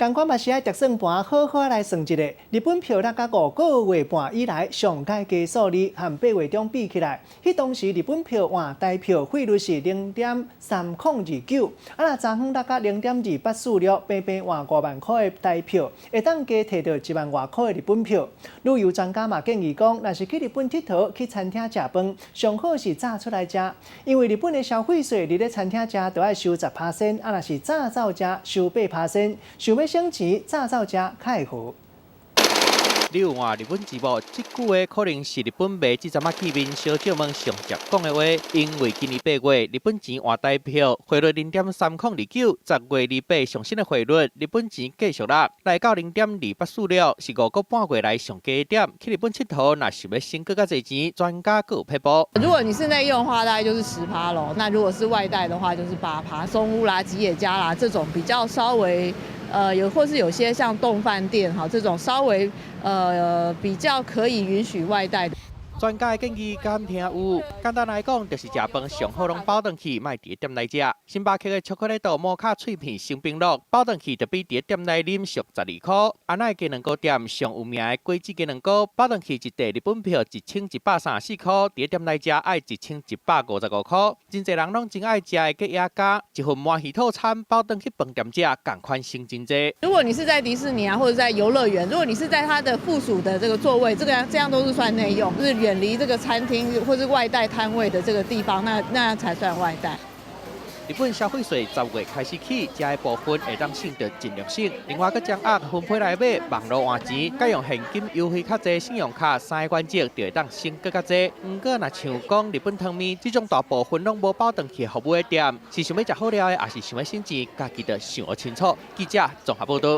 同款嘛是爱特算盘好好来算一下。日本票六甲5个月半以来上届加数字，和8月中比起来，迄当时日本票换台票汇率是0.3029，若昨昏六甲0.2846，平平换5万块的台票，会当加摕到1万外块的日本票。旅游专家嘛建议讲，若是去日本佚佗，去餐厅食饭，上好是早出来食，因为日本的消费税，你咧餐厅食都要收10%，若是早走食收8%，想要省钱，早走食较会好。你有换日本字幕？这句话可能是日本卖这阵仔见面小姐们上常讲的话，因为今年8月日本钱换台票汇率0.3029，10月28上新的汇率日本钱继续落来到0.2846，是5个半月来上低点。去日本佚佗，若想要省更加侪钱，专家各有撇步。如果你是内用的话，大概就是10%咯；那如果是外带的话，就是8%。松屋啦、吉野家啦这种比较稍微。或是有些像冻饭店哈这种稍微比较可以允许外带的。专家的建议敢听有？简单来讲，就是食饭上好拢包回去，莫伫店内食。星巴克的巧克力豆摩卡脆片生冰乐包回去，就比伫店内啉俗12块。安奈鸡卵糕店上有名的果子鸡卵糕包回去一袋日本票1134块，伫店内食爱1155块。真侪人拢真爱食的鸡鸭架，一份满喜套餐包回去饭店食，共款省真济。如果你是在迪士尼啊，或者在游乐园，如果你是在它的附属的这个座位，这样都是算内用，就是远离这个餐厅或是外带摊位的这个地方，那才算外带。日本消费税10月开始起，这的部分会当省到尽量省。另外，佮将额分配来买网络换钱，改用现金优惠较济，信用卡3个原则就会当省更较济。不过，若像讲日本汤面，这种大部分拢无包回去服务的店，是想要食好料的，还是想要省钱，家己就想清楚。记者综合报道。